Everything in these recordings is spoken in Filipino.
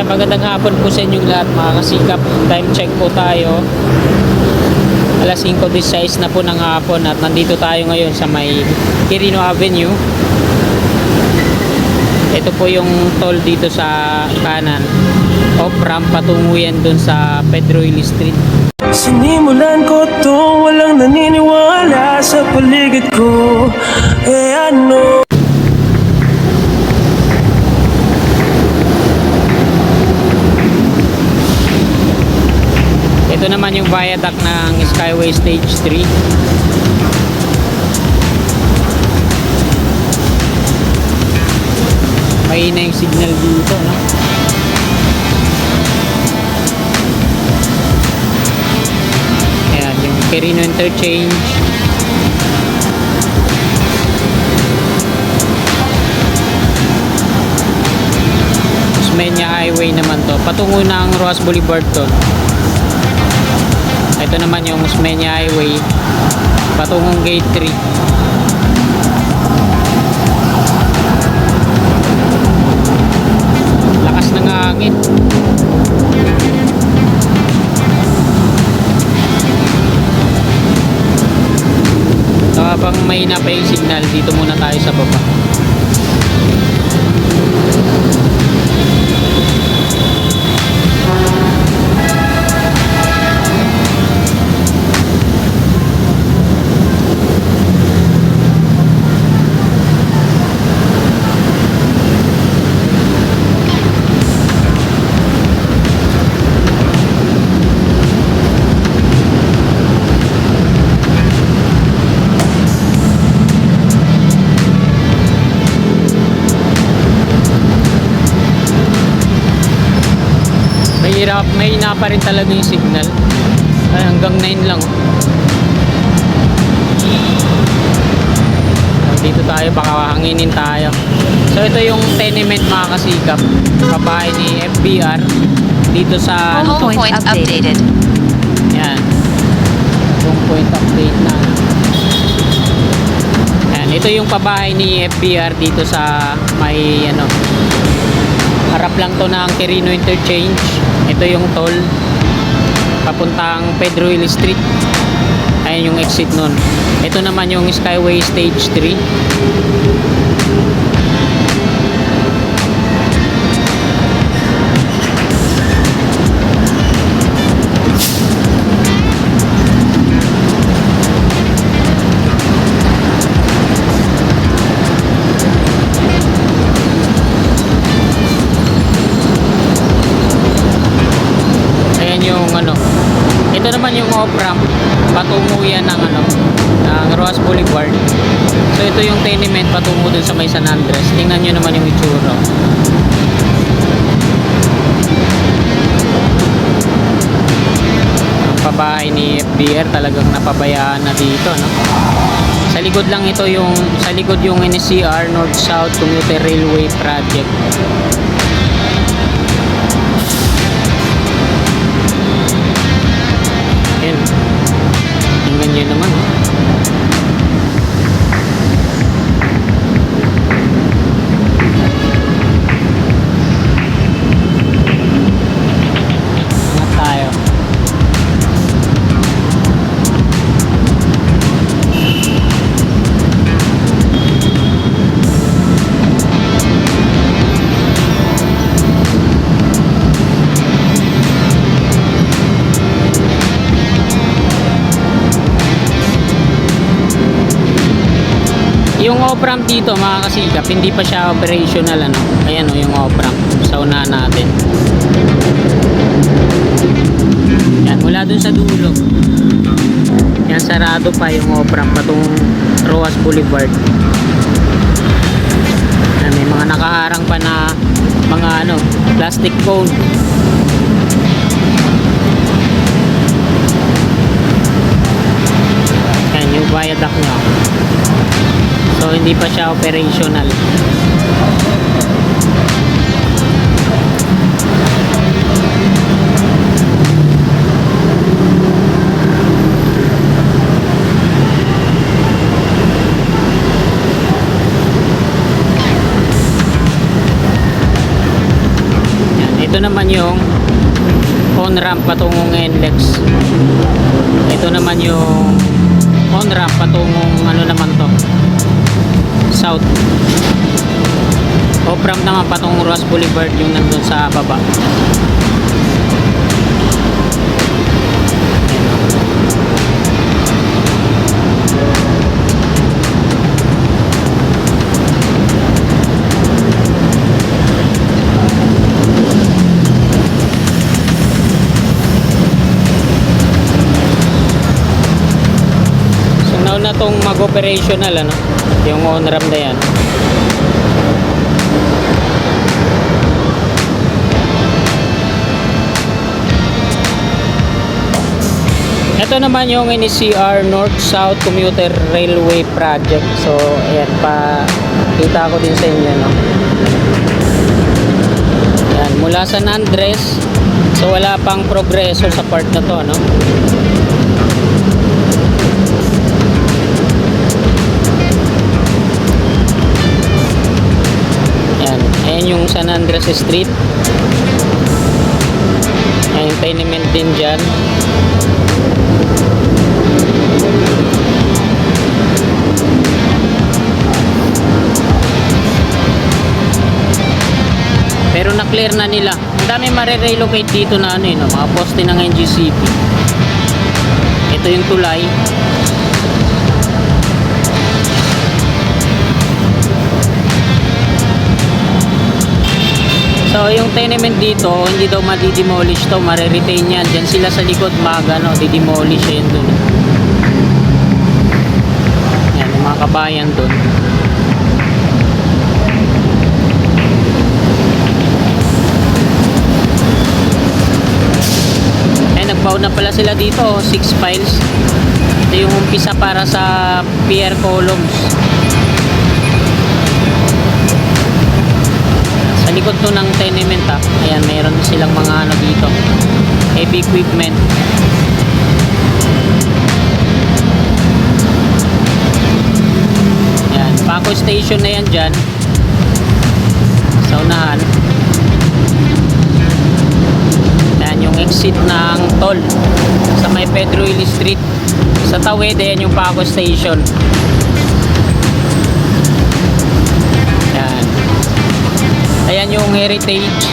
Ayan, magandang hapon po sa inyong lahat mga kasikap. Time check po tayo. Alas 5:16 na po ng hapon at nandito tayo ngayon sa may Quirino Avenue. Ito po yung toll dito sa kanan. Off-ramp patungo yan dun sa Pedro Hilly Street. Sinimulan ko to, walang naniniwala sa paligid ko. Ano? Ito naman yung viaduct ng Skyway Stage 3. Mahina yung signal dito, no? Ayan, yung Quirino Interchange. Osmeña Highway naman to. Patungo ng Rojas Boulevard to. Ito naman yung Osmeña Highway patungong Gate 3. Lakas ng hangin. So, habang mahina pa yung signal, dito muna tayo sa baba. May na pa rin talaga yung signal. Ay, hanggang 9 lang. Dito tayo, baka hanginin tayo. So ito yung tenement mga kasikap, kabahay ni FBR dito sa Home point updated. Yan, home point update na. Yan, ito yung pabahay ni FBR dito sa may ano, harap lang to ng Quirino Interchange. Ito yung toll papuntang Pedro Hilly Street. Ayan yung exit nun. Ito naman yung Skyway Stage 3. Ito naman yung off-ramp patungo yan ng ano, ng Rojas Boulevard. So ito yung tenement patungo dun sa may San Andres. Tingnan nyo naman yung itsura. Ang pabahay ni FBR talagang napabayaan na dito, no? Sa likod lang ito yung, sa likod yung NCR North-South Commuter Railway Project. Tingnan nyo naman, Ingat tayo. Yung off-ramp dito mga kasikap, hindi pa siya operational, ano. Ayan o, yung off-ramp sa unahan natin. Yan, mula dun sa dulo. Yan, sarado pa yung off-ramp patong Rojas Boulevard. Yan, may mga nakaharang pa na mga ano, plastic cone. Yan, yung viaduct nyo. So hindi pa siya operational. Ito naman yung on-ramp patungong NLEX. Ito naman yung on-ramp patungong ano naman to, South. Off-ramp naman patungong Roas Boulevard, yung nandun sa baba. Na tong mag-operational ano, yung on-ramp na yan. Ito naman yung NCR North-South Commuter Railway Project. So ayan, kita ko din sa inyo, no? Ayan, mula San Andres, so wala pang progreso sa part na to, no? Ayan yung San Andres Street. Ayan yung tenement din dyan. Pero na-clear na nila. Ang dami mare-relocate dito na ano, no? Mga poste ng NGCP. Ito yung tulay. So yung tenement dito, hindi daw madi-demolish to, mare-retain yan. Diyan sila sa likod di-demolish yan dun. Yan, yung mga kabayan dun. Ay, nagbaon na pala sila dito, 6 files. Ito yung umpisa para sa pier columns. Likod to ng tenement, ha. Ayan, mayroon silang mga ano dito, heavy equipment. Ayan, Paco Station na yan dyan sa unahan. Ayan yung exit ng toll sa may Pedro Hill Street. Sa tawid, ayan yung Paco Station. Ayan yung heritage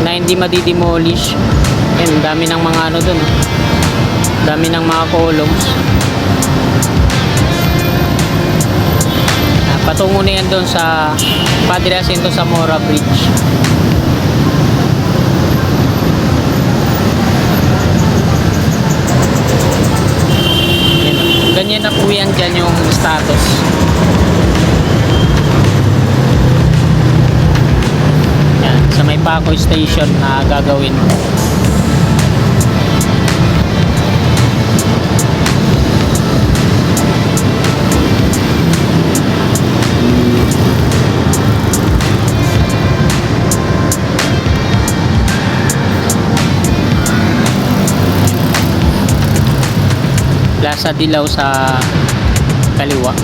na hindi madi-demolish. Ayan, dami ng mga ano dun, dami ng mga columns. Patungo na yan dun sa Padre Jacinto Zamora Bridge. Ayan, ganyan na po yan dyan yung status. Sa may Paco Station na gagawin. Plaza Dilaw sa kaliwa.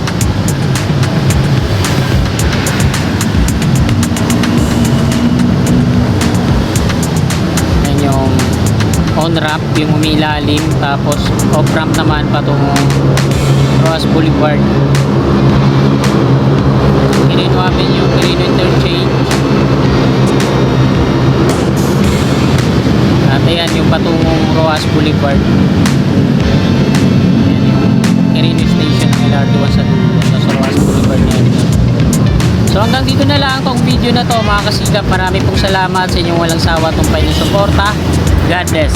On-ramp yung umilalim, tapos off-ramp naman patungong Roas Boulevard, Quirino Avenue, Quirino Interchange. At ayan yung patungong Roas Boulevard. Ayan yung Quirino Station ng LRT1 sa Roas Boulevard niya. So hanggang dito na lang tong video na to, mga kasigap. Marami pong salamat sa inyong walang sawa tumpay ng suporta. God bless.